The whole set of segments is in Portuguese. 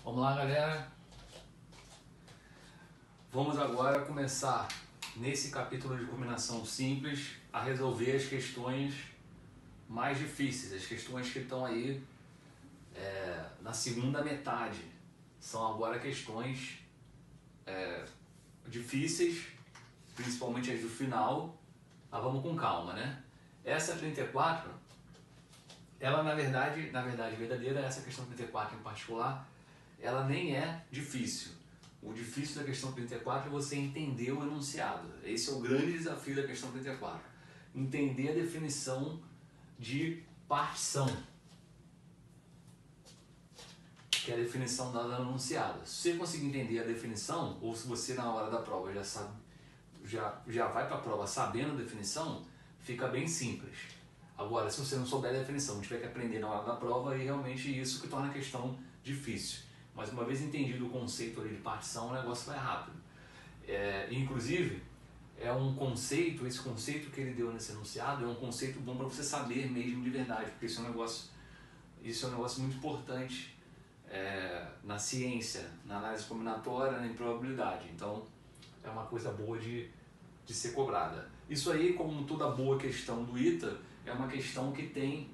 Vamos lá, galera. Vamos agora começar, nesse capítulo de combinação simples, a resolver as questões mais difíceis, as questões que estão aí na segunda metade. São agora questões difíceis, principalmente as do final, mas vamos com calma, né? Essa 34, ela na verdade verdadeira, essa questão 34 em particular, ela nem é difícil. O difícil da questão 34 é você entender o enunciado. Esse é o grande desafio da questão 34. Entender a definição de partição, que é a definição dada no enunciado. Se você conseguir entender a definição, ou se você na hora da prova já sabe, já vai para a prova sabendo a definição, fica bem simples. Agora, se você não souber a definição, tiver que aprender na hora da prova, aí realmente isso que torna a questão difícil. Mas uma vez entendido o conceito ali de partição, o negócio vai rápido. Inclusive, é um conceito, esse conceito que ele deu nesse enunciado é um conceito bom para você saber mesmo de verdade, porque isso é um negócio muito importante na ciência, na análise combinatória, na improbabilidade. Então, é uma coisa boa de ser cobrada. Isso aí, como toda boa questão do ITA, é uma questão que tem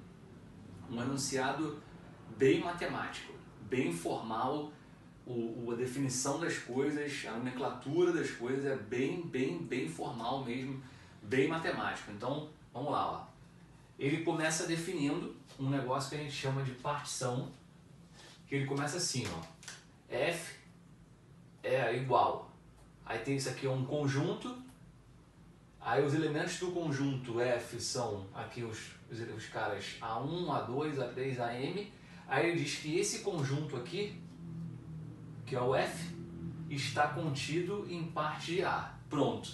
um enunciado bem matemático, bem formal, a definição das coisas, a nomenclatura das coisas é bem formal mesmo, bem matemático. Então, vamos lá, ó. Ele começa definindo um negócio que a gente chama de partição, que ele começa assim, ó. F é igual. Aí tem isso aqui, é um conjunto. Aí os elementos do conjunto F são aqui os caras A1, A2, A3, AM. Aí ele diz que esse conjunto aqui, que é o F, está contido em parte de A. Pronto.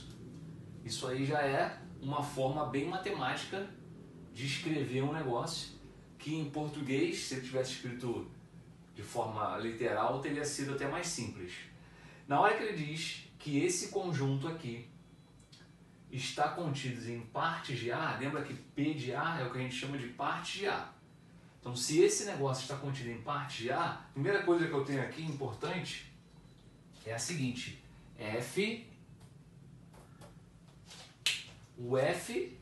Isso aí já é uma forma bem matemática de escrever um negócio que em português, se ele tivesse escrito de forma literal, teria sido até mais simples. Na hora que ele diz que esse conjunto aqui está contido em partes de A, lembra que P de A é o que a gente chama de parte de A. Então, se esse negócio está contido em parte de A, a primeira coisa que eu tenho aqui importante é a seguinte: o F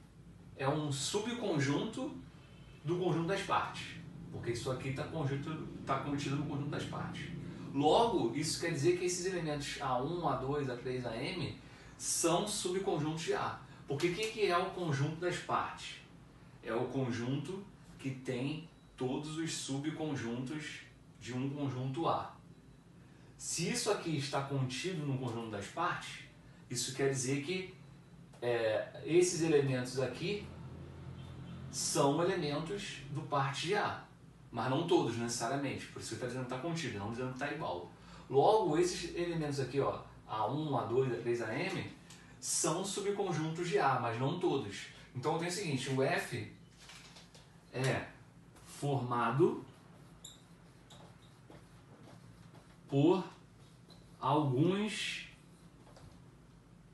é um subconjunto do conjunto das partes, porque isso aqui está contido no conjunto das partes. Logo, isso quer dizer que esses elementos A1, A2, A3, AM são subconjuntos de A. Porque o que é o conjunto das partes? É o conjunto que tem todos os subconjuntos de um conjunto A. Se isso aqui está contido no conjunto das partes, isso quer dizer que esses elementos aqui são elementos do parte de A, mas não todos necessariamente, por isso que está dizendo que está contido, não dizendo que está igual. Logo, esses elementos aqui, ó, A1, A2, A3, AM, são subconjuntos de A, mas não todos. Então tem o seguinte, o F é formado por alguns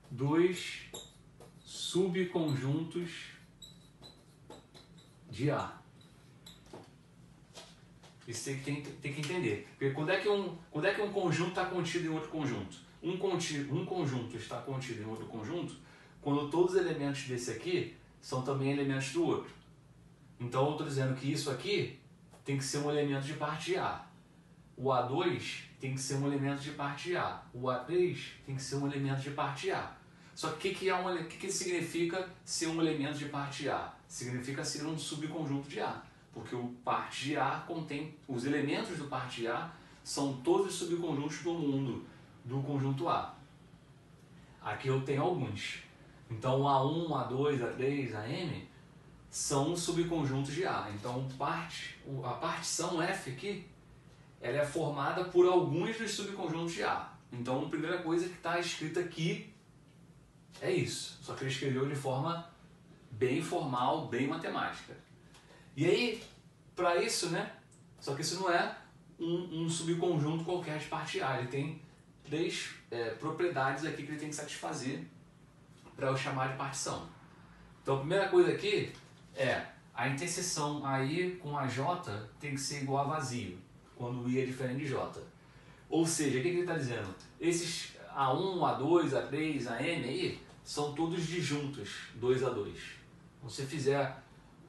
dos subconjuntos de A. Isso tem que entender. Porque quando é que um conjunto está contido em outro conjunto? Um conjunto está contido em outro conjunto quando todos os elementos desse aqui são também elementos do outro. Então eu estou dizendo que isso aqui tem que ser um elemento de parte de A. O A2 tem que ser um elemento de parte de A. O A3 tem que ser um elemento de parte de A. Só que o que significa ser um elemento de parte de A? Significa ser um subconjunto de A. Porque o parte de A contém, os elementos do parte de A são todos os subconjuntos do mundo do conjunto A. Aqui eu tenho alguns. Então A1, A2, A3, AM são subconjuntos de A. Então a partição F aqui, ela é formada por alguns dos subconjuntos de A. Então a primeira coisa que está escrita aqui é isso. Só que ele escreveu de forma bem formal, bem matemática. E aí, para isso, né? Só que isso não é um subconjunto qualquer de parte A. Ele tem três propriedades aqui que ele tem que satisfazer para eu chamar de partição. Então a primeira coisa aqui é a interseção AI com a J tem que ser igual a vazio, quando o I é diferente de J. Ou seja, o que ele está dizendo? Esses A1, A2, A3, AM aí são todos disjuntos, 2 a 2. Se você fizer,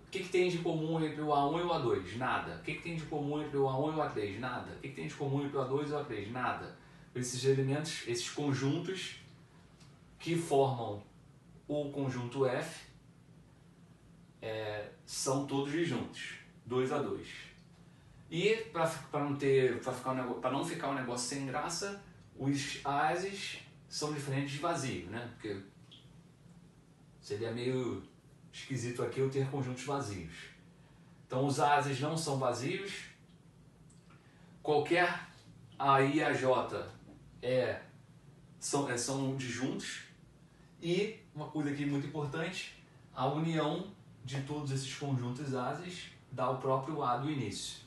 o que tem de comum entre o A1 e o A2? Nada. O que tem de comum entre o A1 e o A3? Nada. O que tem de comum entre o A2 e o A3? Nada. Esses elementos, esses conjuntos que formam o conjunto F são todos disjuntos, 2 a 2. E para não ficar um negócio sem graça, os ases são diferentes de vazio, né? Porque seria meio esquisito aqui eu ter conjuntos vazios. Então os ases não são vazios. Qualquer A, I, A, J são disjuntos. E uma coisa aqui muito importante, a união de todos esses conjuntos ases dá o próprio A do início.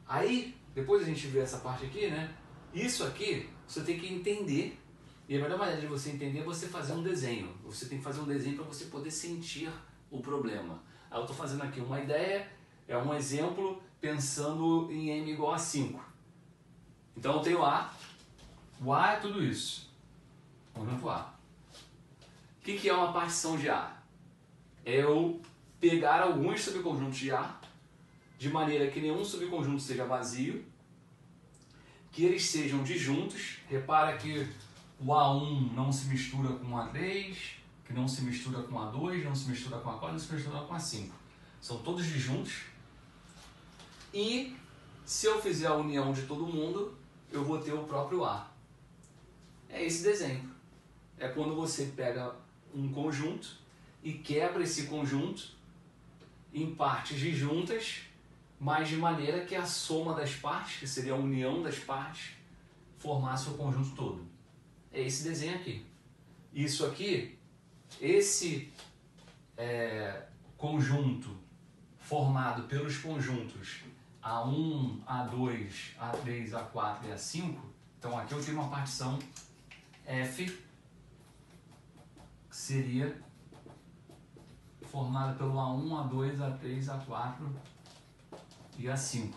Aí, depois a gente vê essa parte aqui, né? Isso aqui você tem que entender. E a melhor maneira de você entender é você fazer um desenho. Você tem que fazer um desenho para você poder sentir o problema. Aí eu estou fazendo aqui uma ideia, é um exemplo pensando em M igual a 5. Então eu tenho A. O A é tudo isso. Conjunto A. O que é uma partição de A? É eu pegar alguns subconjuntos de A, de maneira que nenhum subconjunto seja vazio, que eles sejam disjuntos. Repara que o A1 não se mistura com o A3, que não se mistura com o A2, não se mistura com o A4, não se mistura com o A5. São todos disjuntos. E se eu fizer a união de todo mundo, eu vou ter o próprio A. É esse desenho. É quando você pega um conjunto e quebra esse conjunto em partes disjuntas, mas de maneira que a soma das partes, que seria a união das partes, formasse o conjunto todo. É esse desenho aqui. Isso aqui, esse conjunto formado pelos conjuntos A1, A2, A3, A4 e A5, então aqui eu tenho uma partição F, que seria formada pelo A1, A2, A3, A4 e A5.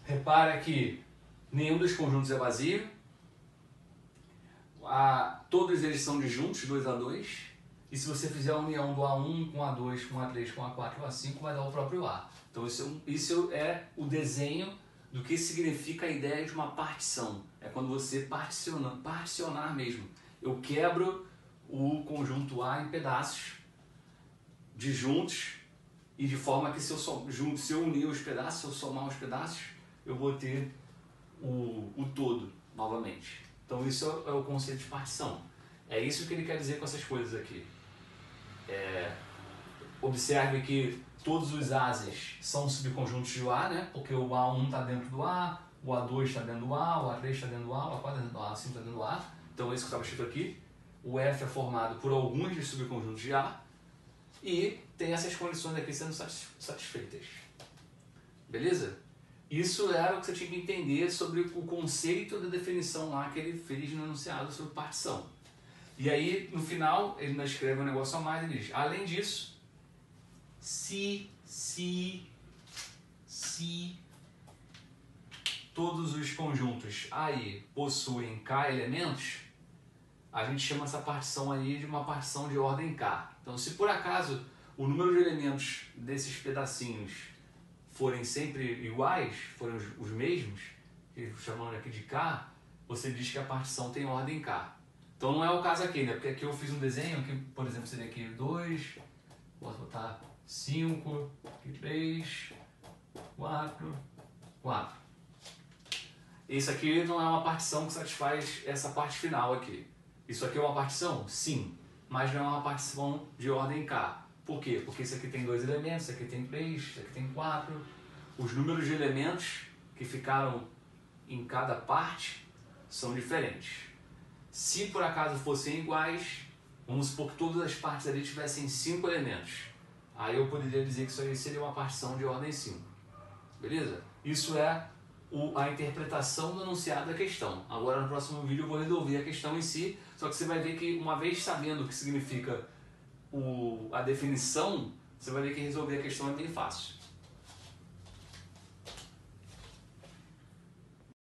Repara que nenhum dos conjuntos é vazio. Todos eles são disjuntos, 2 a 2. E se você fizer a união do A1 com A2, com A3, com A4 com A5, vai dar o próprio A. Então isso é o desenho do que significa a ideia de uma partição. É quando você particionar mesmo. Eu quebro o conjunto A em pedaços disjuntos, e de forma que se eu unir os pedaços, se eu somar os pedaços, eu vou ter o todo novamente. Então isso é o conceito de partição. É isso que ele quer dizer com essas coisas aqui. Observe que todos os ases são subconjuntos de A, né? Porque o A1 está dentro do A, o A2 está dentro do A, o A3 está dentro do A, o A4 está dentro do A, o A5 está dentro do A. Então é isso que estava escrito aqui. O F é formado por alguns dos subconjuntos de A e tem essas condições aqui sendo satisfeitas. Beleza? Isso era o que você tinha que entender sobre o conceito da definição lá que ele fez no enunciado sobre partição. E aí, no final, ele ainda escreve um negócio a mais, ele diz, além disso, se todos os conjuntos aí possuem K elementos, a gente chama essa partição aí de uma partição de ordem K. Então, se por acaso o número de elementos desses pedacinhos forem sempre iguais, forem os mesmos, chamando aqui de K, você diz que a partição tem ordem K. Então não é o caso aqui, né? Porque aqui eu fiz um desenho, que por exemplo seria aqui 2, posso botar 5, aqui 3, 4, 4. Isso aqui não é uma partição que satisfaz essa parte final aqui. Isso aqui é uma partição? Sim, mas não é uma partição de ordem K. Por quê? Porque isso aqui tem 2 elementos, isso aqui tem 3, isso aqui tem 4. Os números de elementos que ficaram em cada parte são diferentes. Se por acaso fossem iguais, vamos supor que todas as partes ali tivessem 5 elementos. Aí eu poderia dizer que isso aí seria uma partição de ordem 5. Beleza? Isso é a interpretação do enunciado da questão. Agora no próximo vídeo eu vou resolver a questão em si, só que você vai ver que uma vez sabendo o que significa a definição, você vai ver que resolver a questão é bem fácil.